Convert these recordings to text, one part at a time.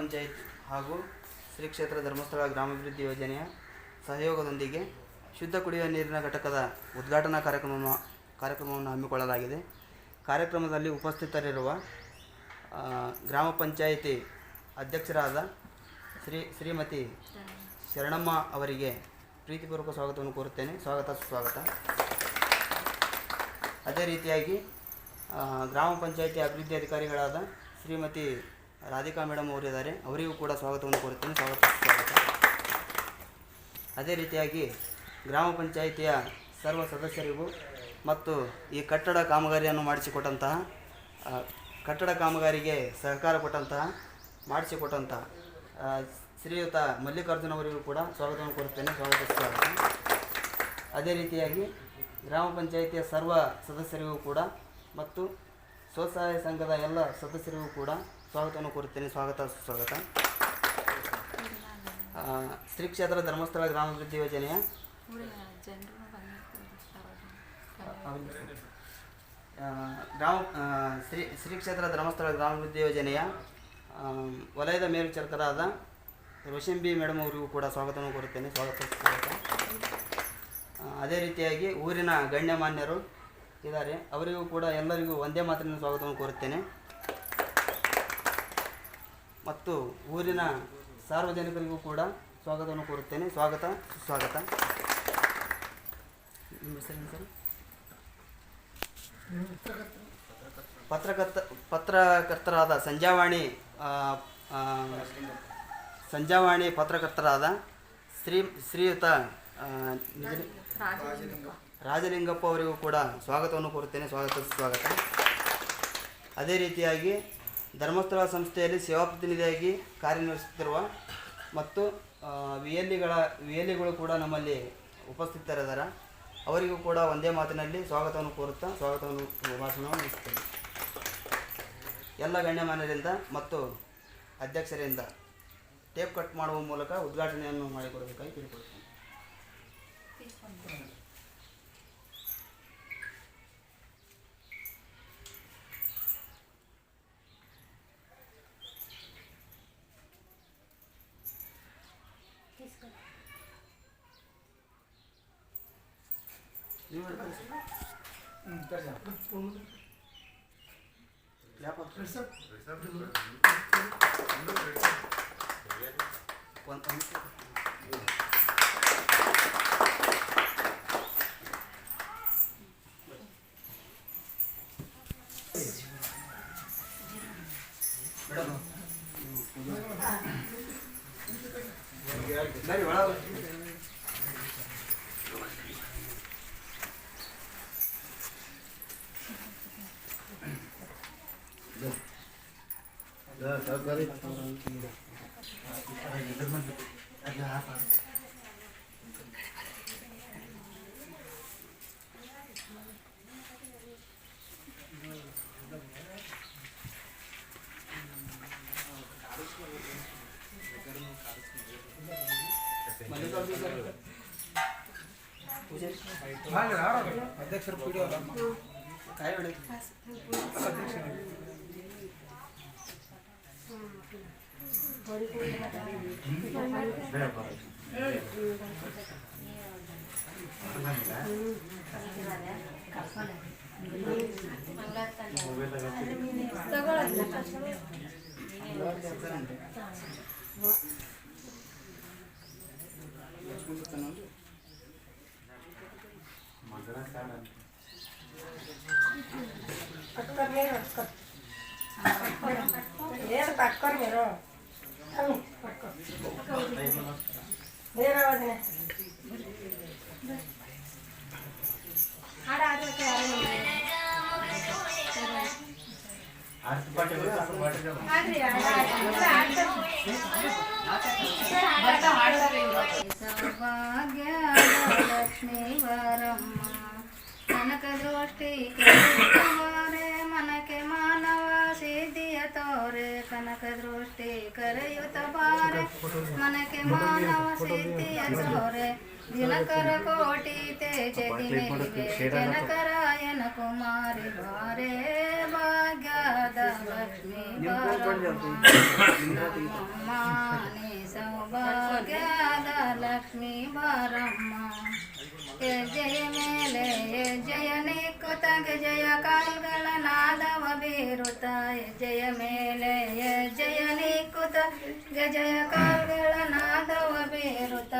ಪಂಚಾಯತ್ ಹಾಗೂ ಶ್ರೀ ಕ್ಷೇತ್ರ ಧರ್ಮಸ್ಥಳ ಗ್ರಾಮಾಭಿವೃದ್ಧಿ ಯೋಜನೆಯ ಸಹಯೋಗದೊಂದಿಗೆ ಶುದ್ಧ ಕುಡಿಯುವ ನೀರಿನ ಘಟಕದ ಉದ್ಘಾಟನಾ ಕಾರ್ಯಕ್ರಮವನ್ನು ಹಮ್ಮಿಕೊಳ್ಳಲಾಗಿದೆ. ಕಾರ್ಯಕ್ರಮದಲ್ಲಿ ಉಪಸ್ಥಿತರಿರುವ ಗ್ರಾಮ ಪಂಚಾಯಿತಿ ಅಧ್ಯಕ್ಷರಾದ ಶ್ರೀಮತಿ ಶರಣಮ್ಮ ಅವರಿಗೆ ಪ್ರೀತಿಪೂರ್ವಕ ಸ್ವಾಗತವನ್ನು ಕೋರುತ್ತೇನೆ. ಸುಸ್ವಾಗತ. ಅದೇ ರೀತಿಯಾಗಿ ಗ್ರಾಮ ಪಂಚಾಯಿತಿ ಅಭಿವೃದ್ಧಿ ಅಧಿಕಾರಿಗಳಾದ ಶ್ರೀಮತಿ ರಾಧಿಕಾ ಮೇಡಮ್ ಅವರಿದ್ದಾರೆ, ಅವರಿಗೂ ಕೂಡ ಸ್ವಾಗತವನ್ನು ಕೋರುತ್ತೇನೆ. ಸುಸ್ವಾಗತ. ಅದೇ ರೀತಿಯಾಗಿ ಗ್ರಾಮ ಪಂಚಾಯಿತಿಯ ಸರ್ವ ಸದಸ್ಯರಿಗೂ ಮತ್ತು ಈ ಕಟ್ಟಡ ಕಾಮಗಾರಿಯನ್ನು ಕಟ್ಟಡ ಕಾಮಗಾರಿಗೆ ಸಹಕಾರ ಮಾಡಿಸಿಕೊಟ್ಟಂತಹ ಶ್ರೀಯುತ ಮಲ್ಲಿಕಾರ್ಜುನ್ ಅವರಿಗೂ ಕೂಡ ಸ್ವಾಗತವನ್ನು ಕೋರುತ್ತೇನೆ. ಸುಸ್ವಾಗತ. ಅದೇ ರೀತಿಯಾಗಿ ಗ್ರಾಮ ಪಂಚಾಯಿತಿಯ ಸರ್ವ ಸದಸ್ಯರಿಗೂ ಕೂಡ ಮತ್ತು ಸ್ವಸಹಾಯ ಸಂಘದ ಎಲ್ಲ ಸದಸ್ಯರಿಗೂ ಕೂಡ ಸ್ವಾಗತವನ್ನು ಕೋರುತ್ತೇನೆ. ಸುಸ್ವಾಗತ. ಶ್ರೀ ಕ್ಷೇತ್ರ ಧರ್ಮಸ್ಥಳ ಗ್ರಾಮಾಭಿವೃದ್ಧಿ ಯೋಜನೆಯ ಶ್ರೀ ಕ್ಷೇತ್ರ ಧರ್ಮಸ್ಥಳ ಗ್ರಾಮಾಭಿವೃದ್ಧಿ ಯೋಜನೆಯ ವಲಯದ ಮೇಲ್ವಿಚಾರಕರಾದ ರೋಷಂಬಿ ಮೇಡಮ್ ಅವರಿಗೂ ಕೂಡ ಸ್ವಾಗತವನ್ನು ಕೋರುತ್ತೇನೆ. ಸುಸ್ವಾಗತ. ಅದೇ ರೀತಿಯಾಗಿ ಊರಿನ ಗಣ್ಯಮಾನ್ಯರು ಇದ್ದಾರೆ, ಅವರಿಗೂ ಕೂಡ ಎಲ್ಲರಿಗೂ ಒಂದೇ ಮಾತಿನ ಸ್ವಾಗತವನ್ನು ಕೋರುತ್ತೇನೆ. ಮತ್ತು ಊರಿನ ಸಾರ್ವಜನಿಕರಿಗೂ ಕೂಡ ಸ್ವಾಗತವನ್ನು ಕೋರುತ್ತೇನೆ. ಸುಸ್ವಾಗತ. ನಿಮ್ಮ ಹೆಸರೇನು ಸರ್? ಪತ್ರಕರ್ತರಾದ ಸಂಜಾವಾಣಿ ಪತ್ರಕರ್ತರಾದ ಶ್ರೀಯುತ ರಾಜಲಿಂಗಪ್ಪ ಅವರಿಗೂ ಕೂಡ ಸ್ವಾಗತವನ್ನು ಕೋರುತ್ತೇನೆ. ಸುಸ್ವಾಗತ. ಅದೇ ರೀತಿಯಾಗಿ ಧರ್ಮಸ್ಥಳ ಸಂಸ್ಥೆಯಲ್ಲಿ ಸೇವಾ ಪ್ರತಿನಿಧಿಯಾಗಿ ಕಾರ್ಯನಿರ್ವಹಿಸುತ್ತಿರುವ ಮತ್ತು ವಿಎಲ್ಇಗಳು ಕೂಡ ನಮ್ಮಲ್ಲಿ ಉಪಸ್ಥಿತರಿದ್ದಾರೆ, ಅವರಿಗೂ ಕೂಡ ಒಂದೇ ಮಾತಿನಲ್ಲಿ ಸ್ವಾಗತವನ್ನು ಕೋರುತ್ತಾ ಭಾಷಣವನ್ನು ನಡೆಸುತ್ತೇನೆ. ಎಲ್ಲ ಗಣ್ಯಮಾನ್ಯರಿಂದ ಮತ್ತು ಅಧ್ಯಕ್ಷರಿಂದ ಟೇಪ್ ಕಟ್ ಮಾಡುವ ಮೂಲಕ ಉದ್ಘಾಟನೆಯನ್ನು ಮಾಡಿಕೊಡಬೇಕಾಗಿ ಕೇಳಿಕೊಳ್ತೇನೆ. ಅಧ್ಯಕ್ಷರು ಲಕ್ಷ್ಮೀವರಮ್ಮ ಕನಕ ದೃಷ್ಟಿ ಕರೆಯುತ್ತವಾರೆ ಮನಕ್ಕೆ ಮಾನವ ಸಿದ್ಧಿಯ ತೋರೆ ಕನಕ ದೃಷ್ಟಿ ಕರೆಯುತ್ತ ಬಾರೆ ಮನಕ್ಕೆ ಮಾನವ ಸಿದ್ಧಿಯ ಸೋರೆ ದಿನಕರ ಕೋಟಿ ತೇಜ ದಿಮೆಲಿವೆ ಜನಕರಾಯನ ಕುಮಾರಿ ಬಾರೆ ಭಾಗ್ಯದ ಲಕ್ಷ್ಮೀ ಬಾರಮ್ಮ ನೀ ಸೌಭಾಗ್ಯದ ಲಕ್ಷ್ಮೀ ಬಾರಮ್ಮ ಹೆಜ್ಜೆಯ ಮೇಲೆ ಹೆಜ್ಜೆಯ ನಿಕ್ಕುತ್ತ ಗೆಜೆಯ ಕಾಲ್ಗಳ ನಾದವ ಬೀರುತ್ತ ಹೆಜ್ಜೆಯ ಮೇಲೆ ಹೆಜ್ಜೆಯ ನಿಕ್ಕುತ್ತ ಗೆಜೆಯ ಕಾಲ್ಗಳ ನಾದವ ಬೀರುತ್ತ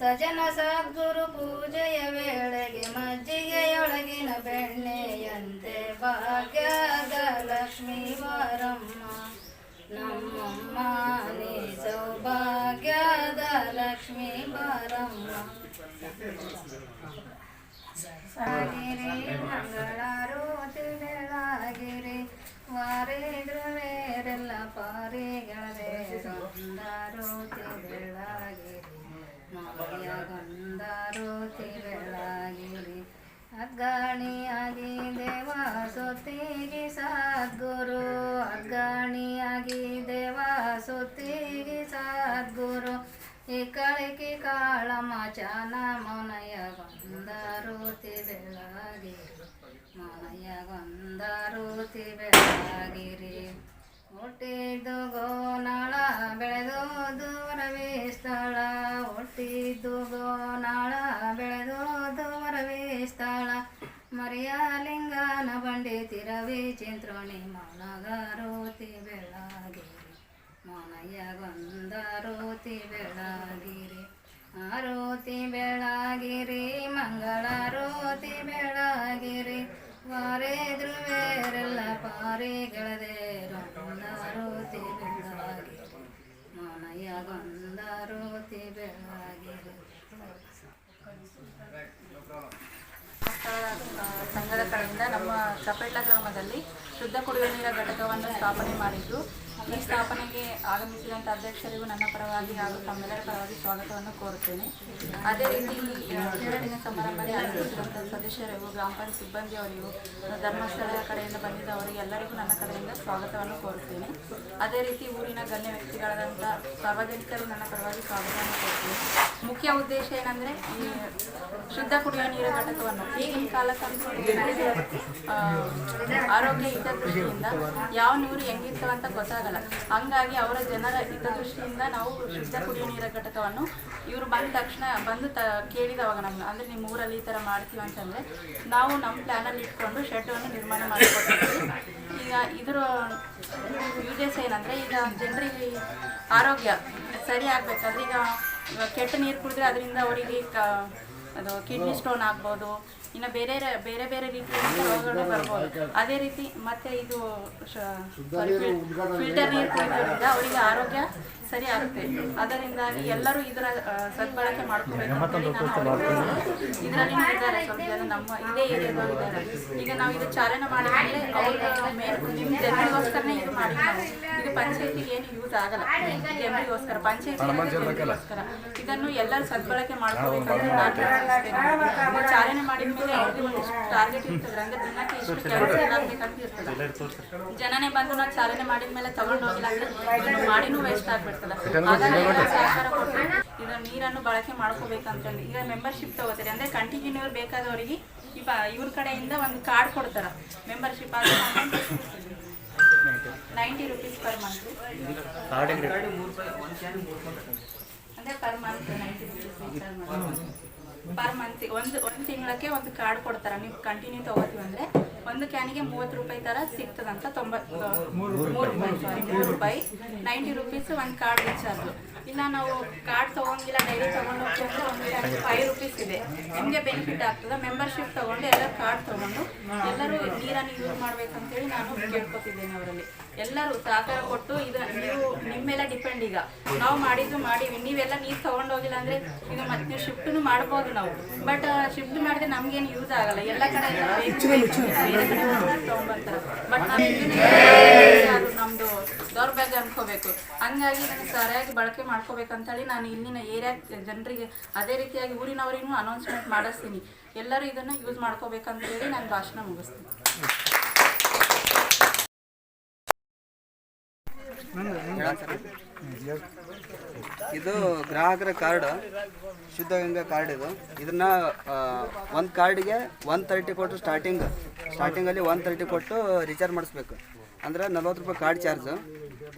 ಸಜನ ಸದ್ಗುರು ಪೂಜೆಯ ವೇಳೆಗೆ ಮಜ್ಜಿಗೆಯೊಳಗಿನ ಬೆಣ್ಣೆಯಂತೆ ಭಾಗ್ಯದ ಲಕ್ಷ್ಮೀ ಬಾರಮ್ಮ ನಮ್ಮಮ್ಮ ನೀ ಸೌಭಾಗ್ಯದ ಲಕ್ಷ್ಮೀ ಬಾರಮ್ಮ ಸಾಗಿರಿ ಮಂಗಳಾರೋತಿ ಬೆಳಗಿರಿ ವಾರಿದ್ರು ಬೇರೆಲ್ಲ ಪಾರಿಗಳೇ ಗಂಧಾರೋತಿ ಬೆಳಗಿರಿ ಮಾಯ ಗಂಧಾರೋತಿ ಬೆಳಗಿರಿ ಅಗ್ಗಾಣಿಯಾಗಿ ದೇವ ಸೊತ್ತಿಗೆ ಸದ್ಗುರು ಅಗ್ಗಾಣಿಯಾಗಿ ದೇವ ಸೊತ್ತಿಗೆ ಸದ್ಗುರು ಈ ಕಳಿಕೆ ಕಾಳಮ್ಮ ಚಾನ ಮನಯ ಗಂಧಾರೋತಿ ಬೆಳಗಿರಿ ಮನಯ ಗಂಧಾರೋತಿ ಬೆಳಗಿರಿ ಹುಟ್ಟಿದ್ದು ಗೋನಾಳ ಬೆಳೆದೋದು ವರವೇ ಸ್ಥಳ ಹುಟ್ಟಿದ್ದು ಗೋನಾಳ ಬೆಳೆದೋದು ವರವೇ ಸ್ಥಳ ಮರಿಯಾಲಿಂಗನ ಬಂಡಿ ತಿರವಿ ಚಿಂತ್ರೋಣಿ ಮನಗಾರೋತಿ ಬೆಳಗಿರಿ ಮನಯ ಗಂಧಾರೋತಿ ಬೆಳಗಿರಿ ಆರೋತಿ ಬೆಳಗಿರಿ ಮಂಗಳಾರೋತಿ ಬೆಳಗಿರಿ ವಾರೇದ್ರು ಬೇರೆಲ್ಲ ಪಾರಿಗಳದೆ ಗಂಧಾರೋತಿ ಬೆಳಗಿರಿ ಮನಯ ಗಂಧಾರೋತಿ ಬೆಳಗಿರಿ ಸಂಘದ ಕಡೆಯಿಂದ ನಮ್ಮ ಚಪೆಟ್ಲ ಗ್ರಾಮದಲ್ಲಿ ಶುದ್ಧ ಕುಡಿಯುವ ನೀರಿನ ಘಟಕವನ್ನು ಸ್ಥಾಪನೆ ಮಾಡಿದ್ದು ಈ ಸ್ಥಾಪನೆಗೆ ಆಗಮಿಸಿದಂಥ ಅಧ್ಯಕ್ಷರಿಗೂ ನನ್ನ ಪರವಾಗಿ ಹಾಗೂ ತಮ್ಮೆಲ್ಲರ ಪರವಾಗಿ ಸ್ವಾಗತವನ್ನು ಕೋರುತ್ತೇನೆ. ಅದೇ ರೀತಿ ಕ್ರೀಡಾಟಿನ ಸಮಾರಂಭದಲ್ಲಿ ಆಗಮಿಸಿದಂಥ ಸದಸ್ಯರಿಗೂ ಗ್ರಾಮ ಪಂಚಾಯತ್ ಸಿಬ್ಬಂದಿಯವರಿಗೂ ಧರ್ಮಸ್ಥಳದ ಕಡೆಯಿಂದ ಬಂದಿದ್ದವರಿಗೆ ಎಲ್ಲರಿಗೂ ನನ್ನ ಕಡೆಯಿಂದ ಸ್ವಾಗತವನ್ನು ಕೋರುತ್ತೇನೆ. ಅದೇ ರೀತಿ ಊರಿನ ಗಣ್ಯ ವ್ಯಕ್ತಿಗಳಾದಂಥ ಸಾರ್ವಜನಿಕರು ನನ್ನ ಪರವಾಗಿ ಸ್ವಾಗತವನ್ನು ಕೋರುತ್ತೇನೆ. ಮುಖ್ಯ ಉದ್ದೇಶ ಏನಂದರೆ ಈ ಶುದ್ಧ ಕುಡಿಯುವ ನೀರು ಘಟಕವನ್ನು ಈಗಿನ ಕಾಲಕ್ಕಂತೂ ಆರೋಗ್ಯ ಹಿತದೃಷ್ಟಿಯಿಂದ ಯಾವ ನೀರು ಹೆಂಗಿರ್ತವಂತ ಗೊತ್ತಾಗಲ್ಲ. ಹಂಗಾಗಿ ಅವರ ಜನರ ಹಿತದೃಷ್ಟಿಯಿಂದ ನಾವು ಶುದ್ಧ ಕುಡಿಯುವ ನೀರಿನ ಘಟಕವನ್ನು ಇವರು ಬಂದ ತಕ್ಷಣ ಬಂದು ಕೇಳಿದವಾಗ ನಮ್ಗೆ ಅಂದರೆ ನಿಮ್ಮ ಊರಲ್ಲಿ ಈ ಥರ ಮಾಡ್ತೀವಿ ಅಂತಂದರೆ ನಾವು ನಮ್ಮ ಪ್ಲ್ಯಾನಲ್ಲಿ ಇಟ್ಕೊಂಡು ಶೆಡ್ಡನ್ನು ನಿರ್ಮಾಣ ಮಾಡಿಕೊಡ್ತೀವಿ. ಈಗ ಇದರ ಯೂಸೇಜ್ ಏನಂದರೆ ಈಗ ಜನರಿಗೆ ಆರೋಗ್ಯ ಸರಿ ಆಗಬೇಕಾದ್ರೆ ಈಗ ಕೆಟ್ಟ ನೀರು ಕುಡಿದ್ರೆ ಅದರಿಂದ ಅವರಿಗೆ ಅದು ಕಿಡ್ನಿ ಸ್ಟೋನ್ ಆಗ್ಬೋದು, ಇನ್ನು ಬೇರೆ ಬೇರೆ ಬೇರೆ ರೀತಿಯ ರೋಗಗಳು ಬರ್ಬೋದು. ಅದೇ ರೀತಿ ಮತ್ತು ಇದು ಫಿಲ್ಟರ್ ನೀರು ಕುಡಿಯೋದ್ರಿಂದ ಅವರಿಗೆ ಆರೋಗ್ಯ ಸರಿ ಆಗುತ್ತೆ. ಅದರಿಂದಾಗಿ ಎಲ್ಲರೂ ಇದರ ಸದ್ಬಳಕೆ ಮಾಡ್ಕೋಬೇಕು ಅಂತೇಳಿ ನಾನು ಇದರಲ್ಲಿ ಇದ್ದಾರೆ. ಸ್ವಲ್ಪ ಜನ ನಮ್ಮ ಇದೇ ಏರಿಯಾದಲ್ಲಿದ್ದಾರೆ. ಈಗ ನಾವು ಇದು ಚಾಲನೆ ಮಾಡಿದ್ರೆ ಅವ್ರ ಮೇಲೆ ನಿಮ್ಮ ಜನರಿಗೋಸ್ಕರನೇ ಇದು ಮಾಡಿ ಇದು ಪಂಚಾಯತಿಗೆ ಏನು ಯೂಸ್ ಆಗಲ್ಲ. ಜನರಿಗೋಸ್ಕರ ಪಂಚಾಯತಿಗೋಸ್ಕರ ಇದನ್ನು ಎಲ್ಲರೂ ಸದ್ಬಳಕೆ ಮಾಡ್ಕೋಬೇಕಂತ ನಾನು ಚಾಲನೆ ಮಾಡಿದ ಮೇಲೆ ಅವ್ರಿಗೆ ಒಂದಿಷ್ಟು ಟಾರ್ಗೆಟ್ ಇರ್ತದೆ. ಅಂದರೆ ದಿನಕ್ಕೆ ಇಷ್ಟು ಕೆಲಸ ಆಗಬೇಕಂತ ಇರ್ತದೆ. ಜನನೇ ಬಂದು ನಾವು ಚಾಲನೆ ಮಾಡಿದ ಮೇಲೆ ತಗೊಂಡು ಹೋಗಿಲ್ಲ ಅಂದರೆ ಮಾಡಿನೂ ವೇಸ್ಟ್ ಆಗ್ಬಿಡ್ತದೆ. ಹಾಗಾಗಿ ಸಹಕಾರ ಕೊಟ್ಟು ಇದರ ನೀರನ್ನು ಬಳಕೆ ಮಾಡ್ಕೋಬೇಕಂತಂದು ಈಗ ಮೆಂಬರ್ಶಿಪ್ ತಗೋತಾರೆ. ಅಂದರೆ ಕಂಟಿನ್ಯೂ ಬೇಕಾದವರಿಗೆ ಇವ್ರ ಕಡೆಯಿಂದ ಒಂದು ಕಾರ್ಡ್ ಕೊಡ್ತಾರೆ. ಮೆಂಬರ್ಶಿಪ್ ಆದ 90 rupees ಪರ್ ಮಂತ್. ಅಂದರೆ per month 90 rupees per month. ಒಂದು ತಿಂಗಳಕ್ಕೆ ಒಂದು ಕಾರ್ಡ್ ಕೊಡ್ತಾರೆ. ನೀವು ಕಂಟಿನ್ಯೂ ತೊಗೋತೀವಿ ಅಂದರೆ ಒಂದು ಕ್ಯಾನಿಗೆ 30 ರೂಪಾಯಿ ಥರ ಸಿಗ್ತದಂತ. 3 ರೂಪಾಯಿ 90 rupees ಒಂದು ಕಾರ್ಡ್ ರೀಚಾರ್ಜು. ಇಲ್ಲ ನಾವು ಕಾರ್ಡ್ ತೊಗೊಂಡಿಲ್ಲ ಡೈಲಿ ತೊಗೊಂಡು ಹೋಗ್ತೀವಿ ಅಂದರೆ ಒಂದು ಕ್ಯಾನಿಗೆ 5 rupees ಇದೆ. ನಿಮಗೆ ಬೆನಿಫಿಟ್ ಆಗ್ತದೆ. ಮೆಂಬರ್ಶಿಪ್ ತೊಗೊಂಡು ಎಲ್ಲರೂ ಕಾರ್ಡ್ ತೊಗೊಂಡು ಎಲ್ಲರೂ ನೀರನ್ನು ಯೂಸ್ ಮಾಡಬೇಕಂತೇಳಿ ನಾನು ಕೇಳ್ಕೊತಿದ್ದೇನೆ. ಅವರಲ್ಲಿ ಎಲ್ಲರೂ ಸಹಕಾರ ಕೊಟ್ಟು ಇದು ನೀವು ನಿಮ್ಮ ಮೇಲೆ ಡಿಪೆಂಡ್. ಈಗ ನಾವು ಮಾಡಿದ್ದು ಮಾಡೀವಿ, ನೀವೆಲ್ಲ ನೀರು ತೊಗೊಂಡೋಗಿಲ್ಲ ಅಂದರೆ ಈಗ ಮತ್ತೆ ನೀವು ಶಿಫ್ಟನ್ನು ಮಾಡ್ಬೋದು ನಾವು. ಬಟ್ ಶಿಫ್ಟ್ ಮಾಡಿದ್ರೆ ನಮಗೇನು ಯೂಸ್ ಆಗಲ್ಲ. ಎಲ್ಲ ಕಡೆ ತೊಗೊಂಡ್ಬರ್ತಾರೆ. ಬಟ್ ಅದು ನಮ್ಮದು ದೌರ್ಭಾಗ್ಯ ಅನ್ಕೋಬೇಕು. ಹಂಗಾಗಿ ಇದನ್ನು ಸರಿಯಾಗಿ ಬಳಕೆ ಮಾಡ್ಕೋಬೇಕಂತೇಳಿ ನಾನು ಇಲ್ಲಿನ ಏರಿಯಾ ಜನರಿಗೆ ಅದೇ ರೀತಿಯಾಗಿ ಊರಿನವರಿಗೂ ಅನೌನ್ಸ್ಮೆಂಟ್ ಮಾಡಿಸ್ತೀನಿ. ಎಲ್ಲರೂ ಇದನ್ನು ಯೂಸ್ ಮಾಡ್ಕೋಬೇಕಂತೇಳಿ ನಾನು ಭಾಷಣ ಮುಗಿಸ್ತೀನಿ. ಇದು ಗ್ರಾಹಕರ ಕಾರ್ಡ್, ಶುದ್ಧ ಗಂಗಾ ಕಾರ್ಡ್ ಇದು. ಇದನ್ನ ಒಂದು ಕಾರ್ಡಿಗೆ 130 ಕೊಟ್ಟು ಸ್ಟಾರ್ಟಿಂಗಲ್ಲಿ 130 ಕೊಟ್ಟು ರೀಚಾರ್ಜ್ ಮಾಡಿಸ್ಬೇಕು. ಅಂದರೆ 40 ರೂಪಾಯಿ ಕಾರ್ಡ್ ಚಾರ್ಜು,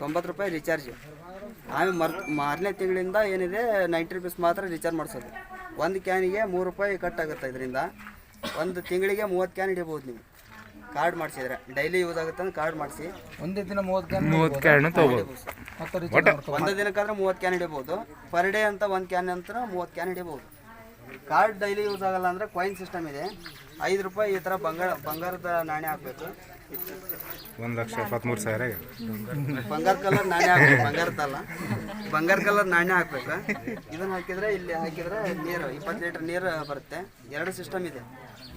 90 ರೂಪಾಯಿ ರೀಚಾರ್ಜ್. ಆಮೇಲೆ ಮಾರನೇ ತಿಂಗಳಿಂದ ಏನಿದೆ 90 ರುಪೀಸ್ ಮಾತ್ರ ರೀಚಾರ್ಜ್ ಮಾಡಿಸೋದು. ಒಂದು ಕ್ಯಾನಿಗೆ 3 ರೂಪಾಯಿ ಕಟ್ ಆಗುತ್ತೆ. ಇದರಿಂದ ಒಂದು ತಿಂಗಳಿಗೆ 30 ಕ್ಯಾನ್ ಹಿಡಿಬೋದು ನೀವು ಕಾರ್ಡ್ ಮಾಡಿಸಿದ್ರೆ. ಡೈಲಿ ಯೂಸ್ ಆಗುತ್ತೆ ಅಂತ ಕಾರ್ಡ್ ಮಾಡಿಸಿ ಒಂದೇ ದಿನ 30 ಕ್ಯಾನ್ ಒಂದು ದಿನಕ್ಕಾದ್ರೆ 30 ಕ್ಯಾನ್ ಹಿಡಿಬೋದು. ಪರ್ ಡೇ ಅಂತ 1 ಕ್ಯಾನ್ ಅಂತ 30 ಕ್ಯಾನ್ ಹಿಡಿಬೋದು. ಕಾರ್ಡ್ ಡೈಲಿ ಯೂಸ್ ಆಗಲ್ಲ ಅಂದರೆ ಕಾಯಿನ್ ಸಿಸ್ಟಮ್ ಇದೆ. 5 ರೂಪಾಯಿ ಈ ಥರ ಬಂಗಾರದ ನಾಣ್ಯ ಹಾಕಬೇಕು. 1,23,000 ಬಂಗಾರ ಕಲರ್ ನಾಣ್ಯ ಹಾಕ್ಬೇಕು, ಬಂಗಾರದಲ್ಲ, ಬಂಗಾರ ಕಲರ್ ನಾಣ್ಯ ಹಾಕ್ಬೇಕು. ಇದನ್ನು ಹಾಕಿದರೆ ಇಲ್ಲಿ ಹಾಕಿದರೆ ನೀರು 20 ಲೀಟರ್ ನೀರು ಬರುತ್ತೆ. 2 ಸಿಸ್ಟಮ್ ಇದೆ,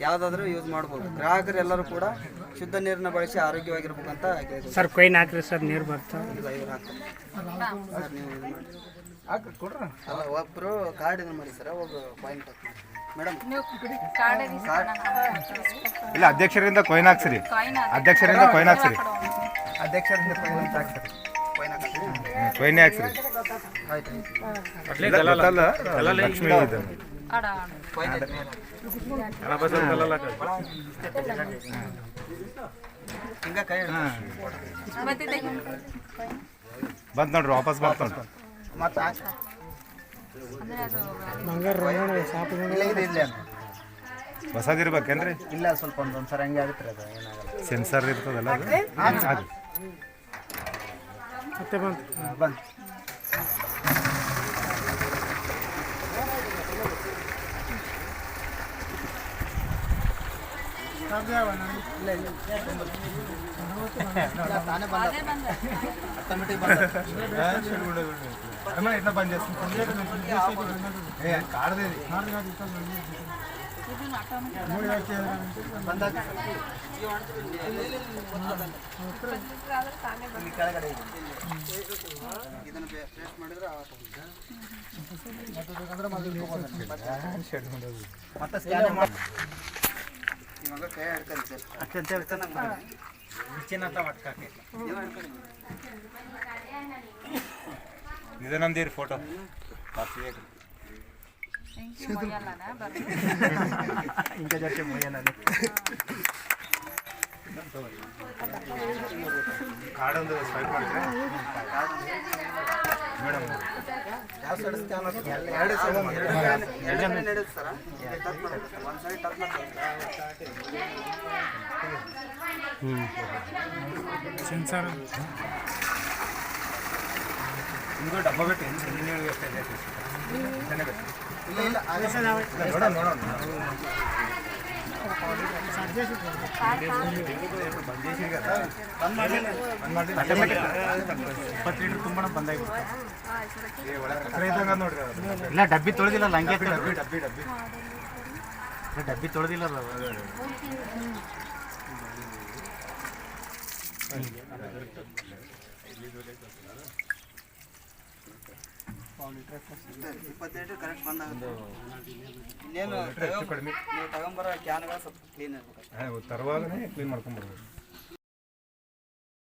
ಯಾವುದಾದ್ರೂ ಯೂಸ್ ಮಾಡ್ಬೋದು. ಗ್ರಾಹಕರು ಎಲ್ಲರೂ ಕೂಡ ಶುದ್ಧ ನೀರನ್ನ ಬಳಸಿ ಆರೋಗ್ಯವಾಗಿರ್ಬೇಕಂತ ಸರ್ ಕೊಯ್ನ್ ಹಾಕ್ರಿ ಸರ್, ನೀರು ಬರ್ತಾವೆ. ಇದು ಹಾಕ್ತಾರೆ ಸರ್. ನೀವು ಇದು ಮಾಡಿ ಹಾಕಿ ಕೊಡ್ರಿ. ಅಲ್ಲ, ಒಬ್ಬರು ಕಾರ್ಡ್ ಇದನ್ನು ಮಾಡಿ ಸರ್, ಒಬ್ಬರು ಪಾಯಿಂಟ್ ಹಾಕಿ ಮೇಡಮ್. ಇಲ್ಲ, ಅಧ್ಯಕ್ಷರಿಂದ ಕೊಯ್ನ್ ಹಾಕ್ಸ್ರಿ. ಅಧ್ಯಕ್ಷರಿಂದ ಕೊಯ್ನ್ ಹಾಕ್ಸ್ರಿ. ಅಧ್ಯಕ್ಷರಿಂದ ಕೊಯ್ನ್ ಹಾಕ್ಸ್ರಿ. ಕೊಯ್ನೆ ಹಾಕ್ಸ್ರಿ. ಲಕ್ಷ್ಮೀ ಇದೆ. ಹಿಂಗ ಕೈ ಬಂತು ನೋಡ್ರಿ, ವಾಪಸ್ ಬಂತು ನೋಡ್ರಿ. ಮತ್ತೆ ಬಂಗಾರ ಹೊಸದಿರ್ಬೇಕೇನ್ರಿ? ಇಲ್ಲ, ಸ್ವಲ್ಪ ಒಂದ್ಸಲ ಹಂಗೆ ಆಗುತ್ತೆ ಅದು, ಏನಾಗಲ್ಲ. ಸೆನ್ಸರ್ ಇರ್ತದಲ್ಲ ಅದು. ಅದು ಮತ್ತೆ ಬಂತು ಬಂದು ತಾನೇ ಬಂದ ಆಟೋಮೆಟಿಕ್ ಬಂದ. ఇట్లా బంద్ చేస్తుంది కాడదే ಕೆಳಗಡೆ ಇದನ್ನು ಪ್ರೆಸ್ ಮಾಡಿದ್ರೆ ಮತ್ತೆ ಸ್ಕ್ಯಾನ್ ಮಾಡಿ ಇವಾಗ ಕೈ ಹಿಡ್ಕೊಂಡು ಸರ್ ಅಷ್ಟಂತ ಹೇಳ್ತಾನೆ ಚಿನ್ನಂತ ಮಟ್ಕಾಕಿ ಇದು ನಮ್ದು ಫೋಟೋ ఇంకా జట్టు ముయ్యనని ಕಾರ್ಡ್ ಒಂದು ಸ್ವೈಪ್ ಮಾಡಿದ್ರೆ ಮೇಡಮ್ ಯಾವ ಸೈಡ್ ಸ್ಕ್ಯಾನ್ ಎರಡು ನಡೆಯುತ್ತೆ ಸರ್. ಟಚ್ ಮಾಡಬೇಕು, ಒಂದು ಸೈಡ್ ಟಚ್ ಮಾಡಬೇಕು. ಸೆನ್ಸರ್ ಇಂಗೋ ಡಬ್ಬ ಬಿಟ್ಟು ಇಂಜಿನಿಯರ್ ವ್ಯವಸ್ಥೆ ಇದೆ. ಇಲ್ಲ ಇಲ್ಲ ನೋಡೋಣ ನೋಡೋಣ ತುಂಬ ಬಂದಾಗಿತ್ತು. ನೋಡ್ರಿ ಇಲ್ಲ ಡಬ್ಬಿ ತೊಳೆದಿಲ್ಲ ಹಂಗೆ ಡಬ್ಬಿ ಡಬ್ಬಿ ಡಬ್ಬಿ ಡಬ್ಬಿ ತೊಳೆದಿಲ್ಲ ಲೀಟರ್ ಕರೆಕ್ಟ್ ಬಂದಾಗುತ್ತೆ. ಇನ್ನೇನು ನೀವು ತಗೊಂಬರೋ ಕ್ಯಾನ್ಗಳು ಸ್ವಲ್ಪ ಕ್ಲೀನ್ ಇರ್ಬೇಕು. ತರುವಾಗನೇ ಕ್ಲೀನ್ ಮಾಡ್ಕೊಂಡ್ಬರ್ಬೋದು.